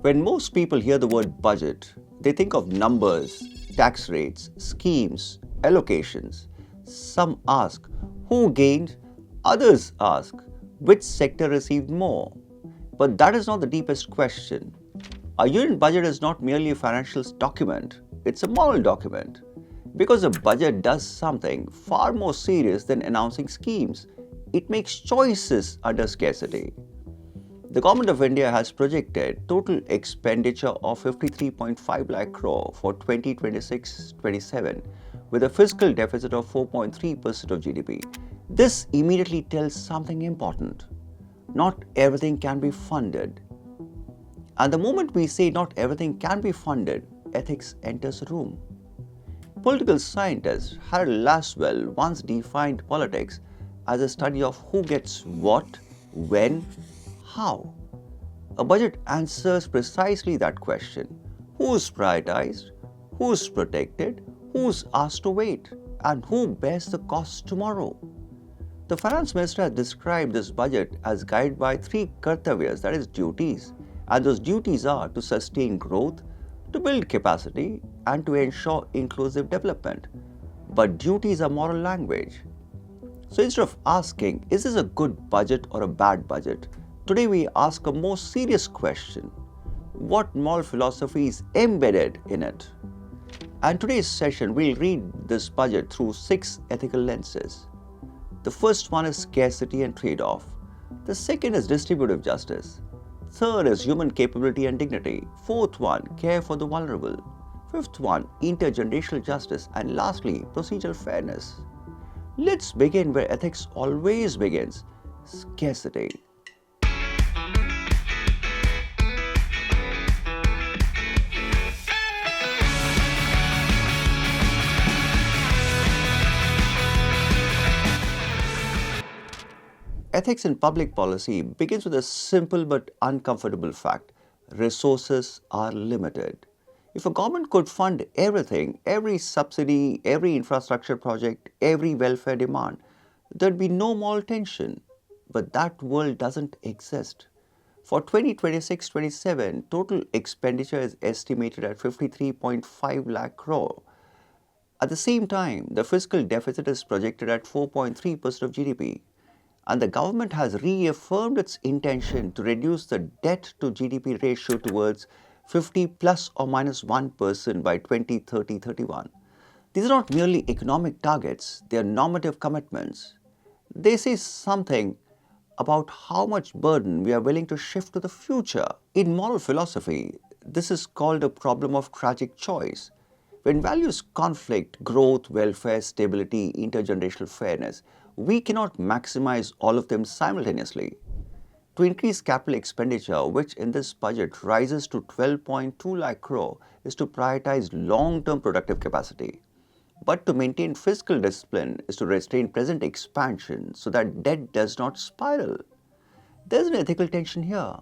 When most people hear the word budget, they think of numbers, tax rates, schemes, allocations. Some ask who gained, others ask which sector received more. But that is not the deepest question. A union budget is not merely a financial document, it's a moral document. Because a budget does something far more serious than announcing schemes. It makes choices under scarcity. The Government of India has projected total expenditure of 53.5 lakh crore for 2026-27 with a fiscal deficit of 4.3% of GDP. This immediately tells something important. Not everything can be funded. And the moment we say not everything can be funded, ethics enters the room. Political scientist Harold Laswell once defined politics as a study of who gets what, when, how. A budget answers precisely that question. Who's prioritized? Who's protected? Who's asked to wait? And who bears the cost tomorrow? The finance minister has described this budget as guided by three kartavyas, that is duties. And those duties are to sustain growth, to build capacity, and to ensure inclusive development. But duties are moral language. So instead of asking, is this a good budget or a bad budget? Today we ask a more serious question. What moral philosophy is embedded in it? And today's session we'll read this budget through 6 ethical lenses. The first one is scarcity and trade-off. The second is distributive justice. Third is human capability and dignity. Fourth one, care for the vulnerable. Fifth one, intergenerational justice. And lastly, procedural fairness. Let's begin where ethics always begins, scarcity. Ethics in public policy begins with a simple but uncomfortable fact. Resources are limited. If a government could fund everything, every subsidy, every infrastructure project, every welfare demand, there'd be no moral tension. But that world doesn't exist. For 2026-27, total expenditure is estimated at 53.5 lakh crore. At the same time, the fiscal deficit is projected at 4.3% of GDP. And the government has reaffirmed its intention to reduce the debt to GDP ratio towards 50 plus or minus 1% by 2030-31. These are not merely economic targets, they are normative commitments. They say something about how much burden we are willing to shift to the future. In moral philosophy, this is called a problem of tragic choice. When values conflict, growth, welfare, stability, intergenerational fairness, we cannot maximize all of them simultaneously. To increase capital expenditure, which in this budget rises to 12.2 lakh crore, is to prioritize long-term productive capacity. But to maintain fiscal discipline is to restrain present expansion so that debt does not spiral. There's an ethical tension here.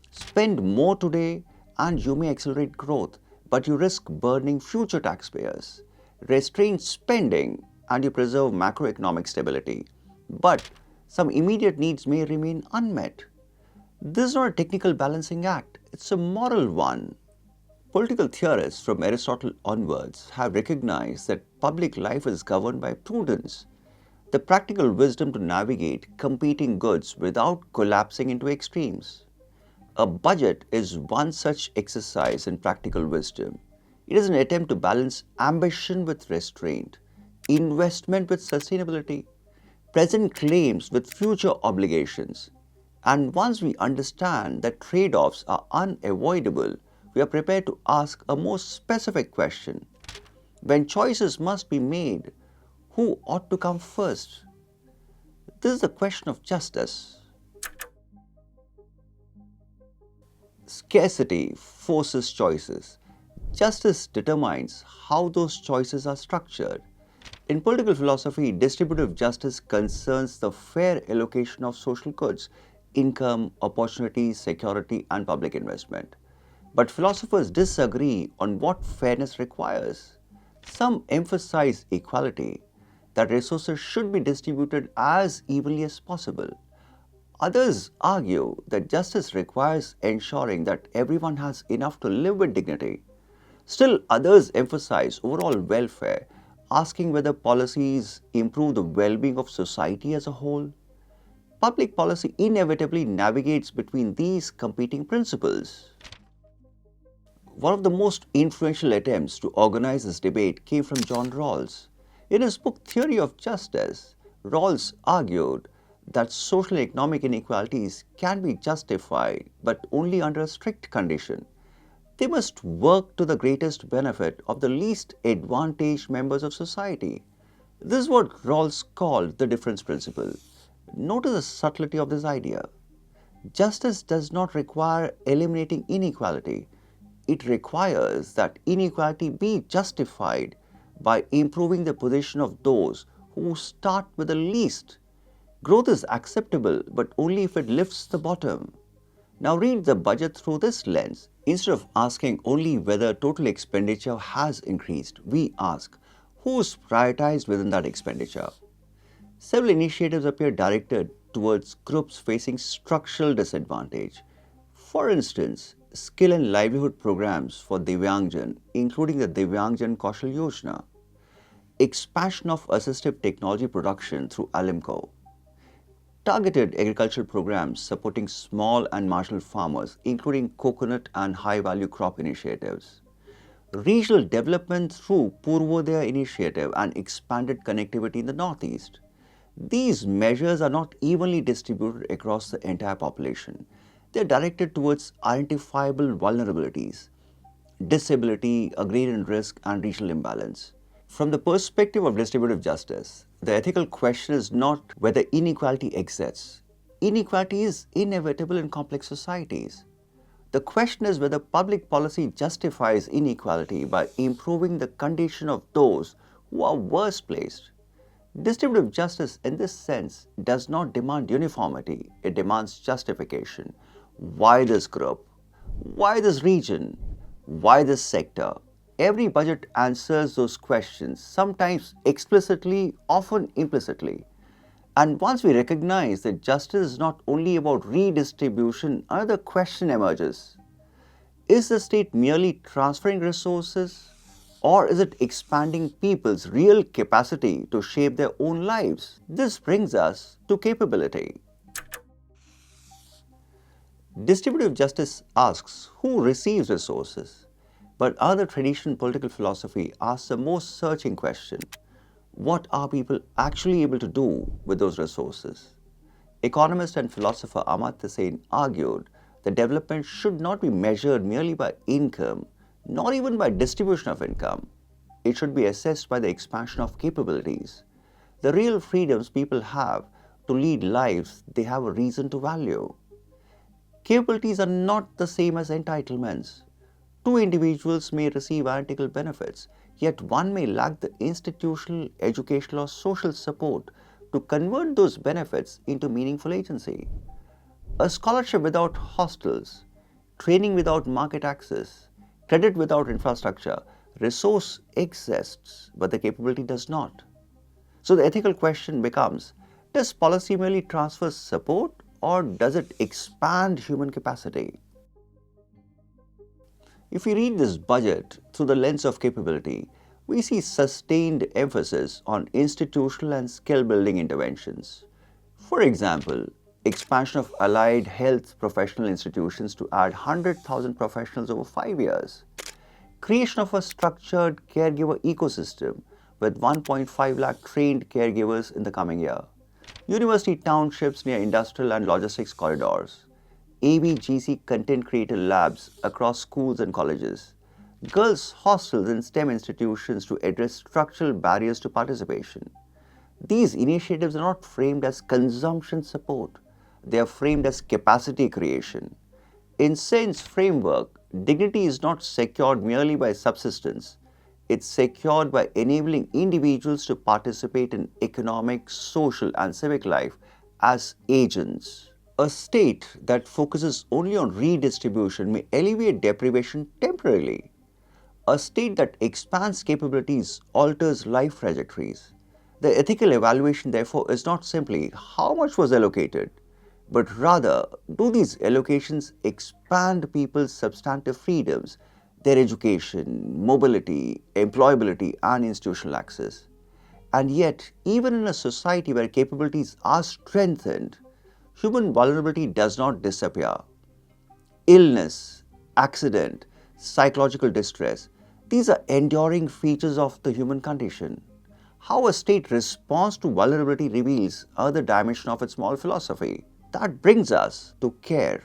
Spend more today and you may accelerate growth, but you risk burdening future taxpayers. Restrain spending and you preserve macroeconomic stability. But some immediate needs may remain unmet. This is not a technical balancing act, it's a moral one. Political theorists from Aristotle onwards have recognized that public life is governed by prudence, the practical wisdom to navigate competing goods without collapsing into extremes. A budget is one such exercise in practical wisdom. It is an attempt to balance ambition with restraint, investment with sustainability, present claims with future obligations. And once we understand that trade-offs are unavoidable, we are prepared to ask a more specific question. When choices must be made, who ought to come first? This is the question of justice. Scarcity forces choices. Justice determines how those choices are structured. In political philosophy, distributive justice concerns the fair allocation of social goods, income, opportunities, security, and public investment. But philosophers disagree on what fairness requires. Some emphasize equality, that resources should be distributed as evenly as possible. Others argue that justice requires ensuring that everyone has enough to live with dignity. Still, others emphasize overall welfare, asking whether policies improve the well being of society as a whole. Public policy inevitably navigates between these competing principles. One of the most influential attempts to organize this debate came from John Rawls. In his book Theory of Justice, Rawls argued that social and economic inequalities can be justified but only under a strict condition. They must work to the greatest benefit of the least advantaged members of society. This is what Rawls called the difference principle. Notice the subtlety of this idea. Justice does not require eliminating inequality. It requires that inequality be justified by improving the position of those who start with the least. Growth is acceptable, but only if it lifts the bottom. Now read the budget through this lens. Instead of asking only whether total expenditure has increased, we ask who's prioritized within that expenditure. Several initiatives appear directed towards groups facing structural disadvantage. For instance, skill and livelihood programs for Divyangjan, including the Divyangjan Kaushal Yojana, expansion of assistive technology production through Alimco, targeted agricultural programs supporting small and marginal farmers, including coconut and high-value crop initiatives, regional development through Purvodaya initiative and expanded connectivity in the Northeast. These measures are not evenly distributed across the entire population. They are directed towards identifiable vulnerabilities, disability, agrarian risk, and regional imbalance. From the perspective of distributive justice, the ethical question is not whether inequality exists. Inequality is inevitable in complex societies. The question is whether public policy justifies inequality by improving the condition of those who are worse placed. Distributive justice, in this sense, does not demand uniformity, it demands justification. Why this group? Why this region? Why this sector? Every budget answers those questions, sometimes explicitly, often implicitly. And once we recognize that justice is not only about redistribution, another question emerges. Is the state merely transferring resources, or is it expanding people's real capacity to shape their own lives? This brings us to capability. Distributive justice asks who receives resources, but other traditional political philosophy asks the most searching question: what are people actually able to do with those resources? Economist and philosopher Amartya Sen argued that development should not be measured merely by income, nor even by distribution of income. It should be assessed by the expansion of capabilities, the real freedoms people have to lead lives they have a reason to value. Capabilities are not the same as entitlements. Two individuals may receive identical benefits, yet one may lack the institutional, educational, or social support to convert those benefits into meaningful agency. A scholarship without hostels, training without market access, credit without infrastructure, resource exists, but the capability does not. So the ethical question becomes, does policy merely transfer support, or does it expand human capacity? If we read this budget through the lens of capability, we see sustained emphasis on institutional and skill-building interventions. For example, expansion of allied health professional institutions to add 100,000 professionals over 5 years, creation of a structured caregiver ecosystem with 1.5 lakh trained caregivers in the coming year, university townships near industrial and logistics corridors, ABGC content creator labs across schools and colleges, girls' hostels in STEM institutions to address structural barriers to participation. These initiatives are not framed as consumption support, they are framed as capacity creation. In Sen's framework, dignity is not secured merely by subsistence, it's secured by enabling individuals to participate in economic, social, and civic life as agents. A state that focuses only on redistribution may alleviate deprivation temporarily. A state that expands capabilities alters life trajectories. The ethical evaluation, therefore, is not simply how much was allocated, but rather, do these allocations expand people's substantive freedoms, their education, mobility, employability, and institutional access? And yet, even in a society where capabilities are strengthened, human vulnerability does not disappear. Illness, accident, psychological distress, these are enduring features of the human condition. How a state responds to vulnerability reveals another dimension of its moral philosophy. That brings us to care.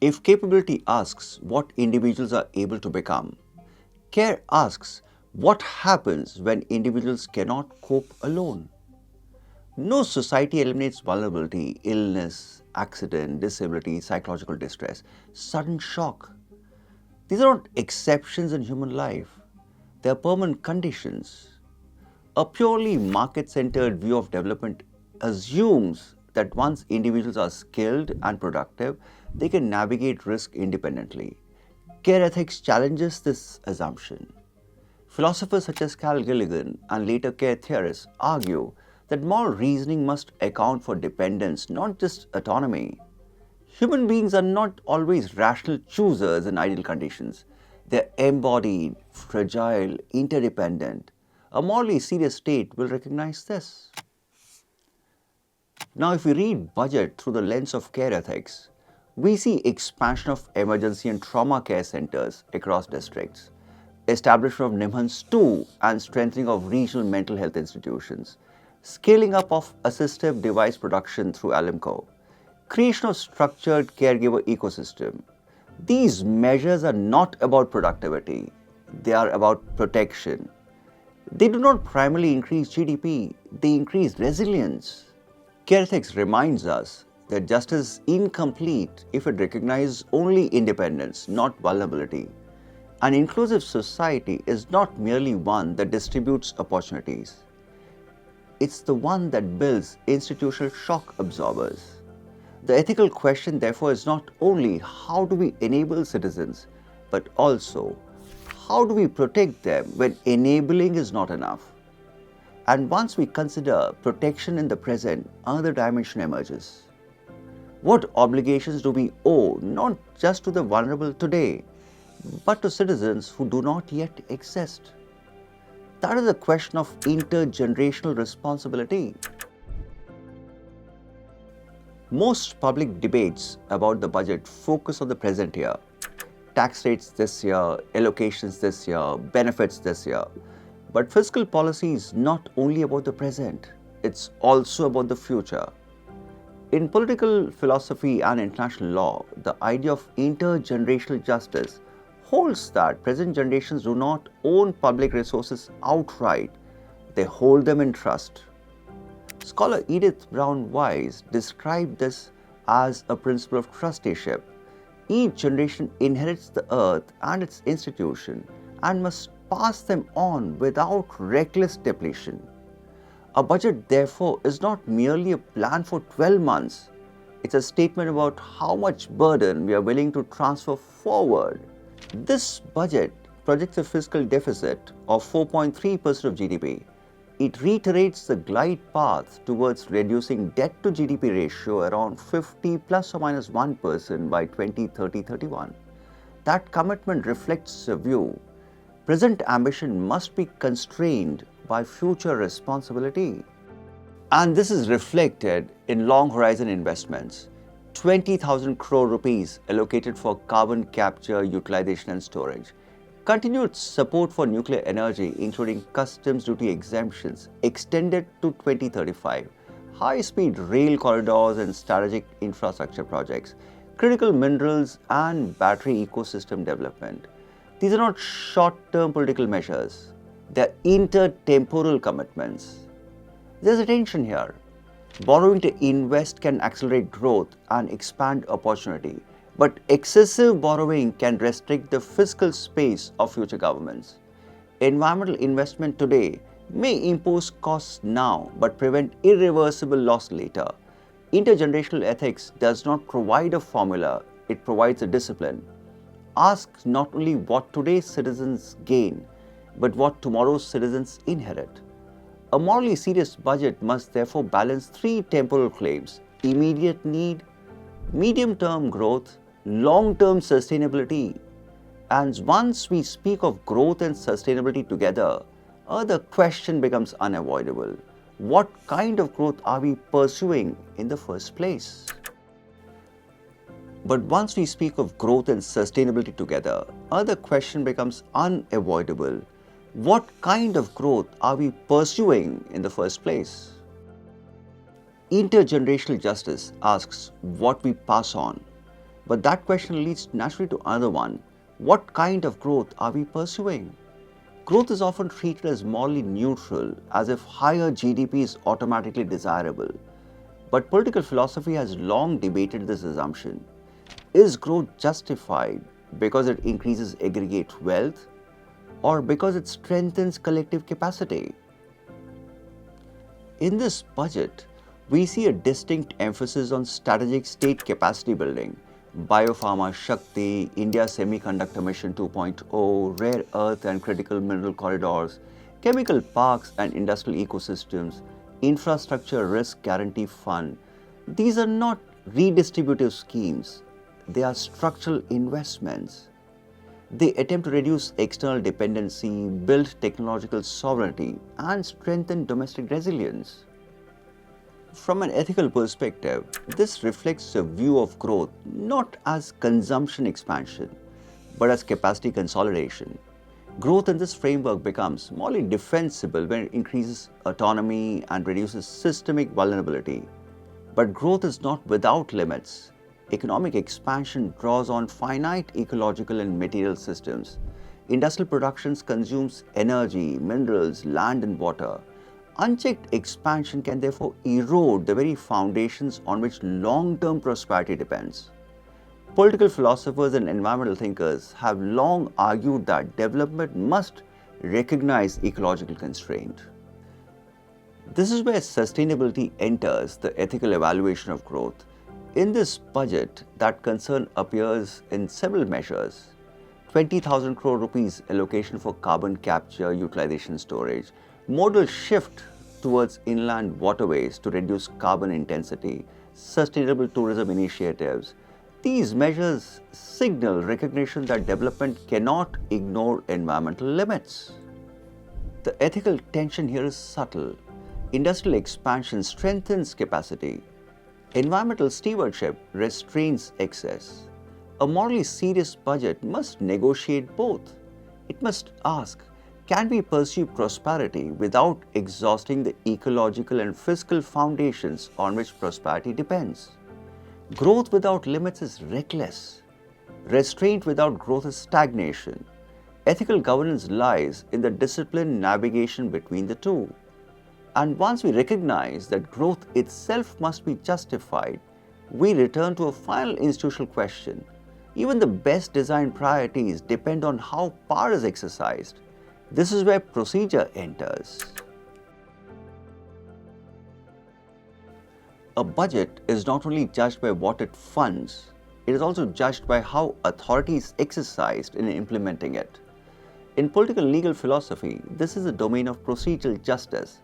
If capability asks what individuals are able to become, care asks what happens when individuals cannot cope alone. No society eliminates vulnerability, illness, accident, disability, psychological distress, sudden shock. These are not exceptions in human life, they are permanent conditions. A purely market centered view of development assumes that once individuals are skilled and productive, they can navigate risk independently. Care ethics challenges this assumption. Philosophers such as Carl Gilligan and later care theorists argue that moral reasoning must account for dependence, not just autonomy. Human beings are not always rational choosers in ideal conditions. They're embodied, fragile, interdependent. A morally serious state will recognize this. Now, if we read budget through the lens of care ethics, we see expansion of emergency and trauma care centers across districts, establishment of NIMHANS 2 and strengthening of regional mental health institutions, scaling up of assistive device production through Alimco, creation of structured caregiver ecosystem. These measures are not about productivity, they are about protection. They do not primarily increase GDP, they increase resilience. Care ethics reminds us that justice is incomplete if it recognizes only independence, not vulnerability. An inclusive society is not merely one that distributes opportunities. It's the one that builds institutional shock absorbers. The ethical question, therefore, is not only how do we enable citizens, but also how do we protect them when enabling is not enough? And once we consider protection in the present, another dimension emerges. What obligations do we owe not just to the vulnerable today, but to citizens who do not yet exist? That is a question of intergenerational responsibility. Most public debates about the budget focus on the present year. Tax rates this year, allocations this year, benefits this year. But fiscal policy is not only about the present, it's also about the future. In political philosophy and international law, the idea of intergenerational justice holds that present generations do not own public resources outright, they hold them in trust. Scholar Edith Brown Weiss described this as a principle of trusteeship. Each generation inherits the earth and its institution and must pass them on without reckless depletion. A budget, therefore, is not merely a plan for 12 months. It's a statement about how much burden we are willing to transfer forward. This budget projects a fiscal deficit of 4.3% of GDP. It reiterates the glide path towards reducing debt to GDP ratio around 50 plus or minus 1% by 2030-31. That commitment reflects a view. Present ambition must be constrained by future responsibility. And this is reflected in long horizon investments. 20,000 crore rupees allocated for carbon capture, utilization and storage. Continued support for nuclear energy, including customs duty exemptions, extended to 2035. High-speed rail corridors and strategic infrastructure projects. Critical minerals and battery ecosystem development. These are not short-term political measures. They are intertemporal commitments. There's a tension here. Borrowing to invest can accelerate growth and expand opportunity, but excessive borrowing can restrict the fiscal space of future governments. Environmental investment today may impose costs now but prevent irreversible loss later. Intergenerational ethics does not provide a formula, it provides a discipline. Ask not only what today's citizens gain, but what tomorrow's citizens inherit. A morally serious budget must therefore balance three temporal claims: immediate need, medium-term growth, long-term sustainability. And once we speak of growth and sustainability together, the question becomes unavoidable. What kind of growth are we pursuing in the first place? But once we speak of growth and sustainability together, the question becomes unavoidable. What kind of growth are we pursuing in the first place? Intergenerational justice asks what we pass on, but that question leads naturally to another one. What kind of growth are we pursuing? Growth is often treated as morally neutral, as if higher GDP is automatically desirable. But political philosophy has long debated this assumption. Is growth justified because it increases aggregate wealth or because it strengthens collective capacity? In this budget, we see a distinct emphasis on strategic state capacity building. Biopharma Shakti, India Semiconductor Mission 2.0, rare earth and critical mineral corridors, chemical parks and industrial ecosystems, infrastructure risk guarantee fund. These are not redistributive schemes, they are structural investments. They attempt to reduce external dependency, build technological sovereignty, and strengthen domestic resilience. From an ethical perspective, this reflects a view of growth not as consumption expansion, but as capacity consolidation. Growth in this framework becomes morally defensible when it increases autonomy and reduces systemic vulnerability. But growth is not without limits. Economic expansion draws on finite ecological and material systems. Industrial production consumes energy, minerals, land, and water. Unchecked expansion can therefore erode the very foundations on which long-term prosperity depends. Political philosophers and environmental thinkers have long argued that development must recognize ecological constraint. This is where sustainability enters the ethical evaluation of growth. In this budget, that concern appears in several measures. 20,000 crore rupees allocation for carbon capture, utilization, storage, modal shift towards inland waterways to reduce carbon intensity, sustainable tourism initiatives. These measures signal recognition that development cannot ignore environmental limits. The ethical tension here is subtle. Industrial expansion strengthens capacity. Environmental stewardship restrains excess. A morally serious budget must negotiate both. It must ask, can we pursue prosperity without exhausting the ecological and fiscal foundations on which prosperity depends? Growth without limits is reckless. Restraint without growth is stagnation. Ethical governance lies in the disciplined navigation between the two. And once we recognize that growth itself must be justified, we return to a final institutional question. Even the best designed priorities depend on how power is exercised. This is where procedure enters. A budget is not only judged by what it funds, it is also judged by how authority is exercised in implementing it. In political legal philosophy, this is the domain of procedural justice.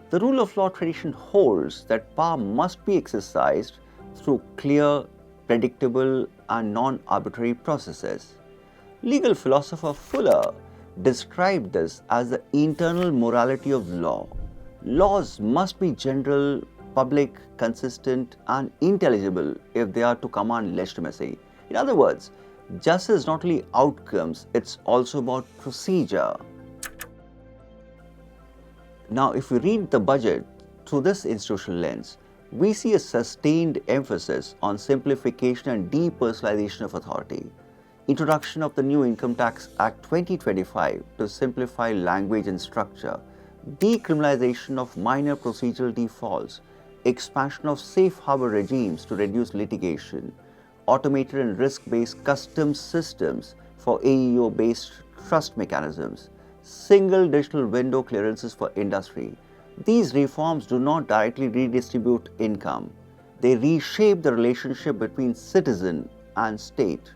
The rule of law tradition holds that power must be exercised through clear, predictable, and non-arbitrary processes. Legal philosopher Fuller described this as the internal morality of law. Laws must be general, public, consistent, and intelligible if they are to command legitimacy. In other words, justice is not only outcomes, it's also about procedure. Now, if we read the budget through this institutional lens, we see a sustained emphasis on simplification and depersonalization of authority. Introduction of the new Income Tax Act 2025 to simplify language and structure, decriminalization of minor procedural defaults, expansion of safe harbor regimes to reduce litigation, automated and risk-based customs systems for AEO-based trust mechanisms, single digital window clearances for industry. These reforms do not directly redistribute income. They reshape the relationship between citizen and state.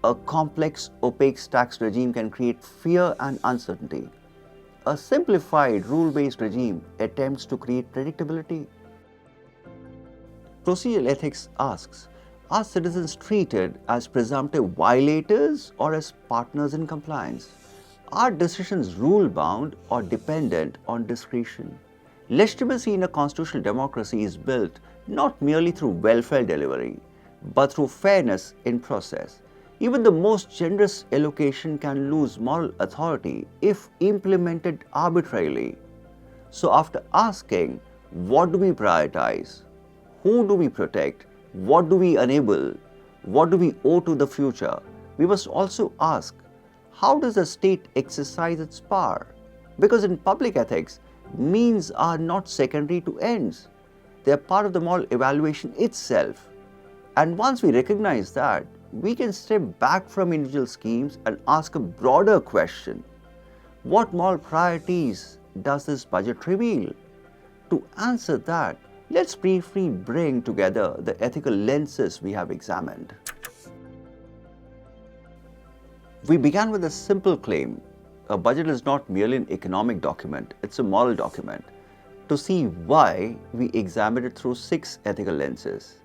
A complex, opaque tax regime can create fear and uncertainty. A simplified rule-based regime attempts to create predictability. Procedural ethics asks, are citizens treated as presumptive violators or as partners in compliance? Are decisions rule-bound or dependent on discretion? Legitimacy in a constitutional democracy is built not merely through welfare delivery, but through fairness in process. Even the most generous allocation can lose moral authority if implemented arbitrarily. So after asking, what do we prioritize? Who do we protect? What do we enable? What do we owe to the future? We must also ask, how does the state exercise its power? Because in public ethics, means are not secondary to ends. They are part of the moral evaluation itself. And once we recognize that, we can step back from individual schemes and ask a broader question. What moral priorities does this budget reveal? To answer that, let's briefly bring together the ethical lenses we have examined. We began with a simple claim. A budget is not merely an economic document, it's a moral document. To see why, we examined it through 6 ethical lenses.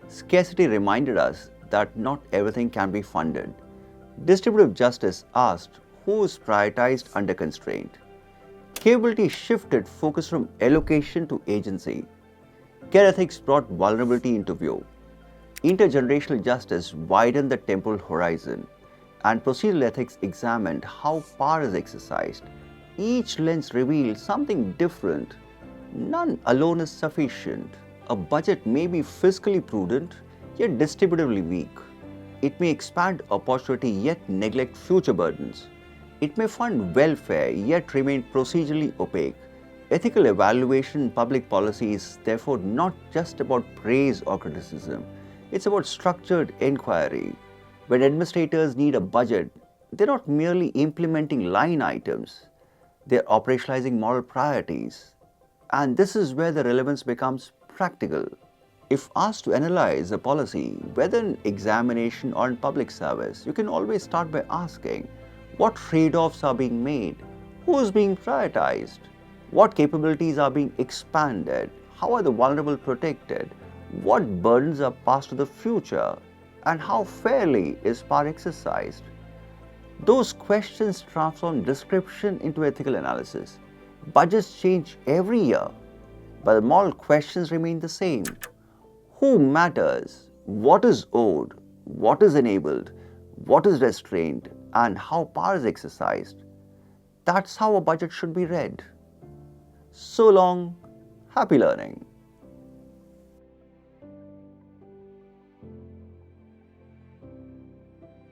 Scarcity reminded us that not everything can be funded. Distributive justice asked who is prioritized under constraint. Capability shifted focus from allocation to agency. Care ethics brought vulnerability into view. Intergenerational justice widened the temporal horizon. And procedural ethics examined how power is exercised. Each lens revealed something different. None alone is sufficient. A budget may be fiscally prudent, yet distributively weak. It may expand opportunity, yet neglect future burdens. It may fund welfare, yet remain procedurally opaque. Ethical evaluation in public policy is therefore not just about praise or criticism. It's about structured inquiry. When administrators need a budget, they're not merely implementing line items, they're operationalizing moral priorities. And this is where the relevance becomes practical. If asked to analyze a policy, whether in examination or in public service, you can always start by asking, what trade-offs are being made? Who is being prioritized? What capabilities are being expanded? How are the vulnerable protected? What burdens are passed to the future? And how fairly is power exercised? Those questions transform description into ethical analysis. Budgets change every year, but the moral questions remain the same. Who matters? What is owed? What is enabled? What is restrained? And how power is exercised? That's how a budget should be read. So long, happy learning.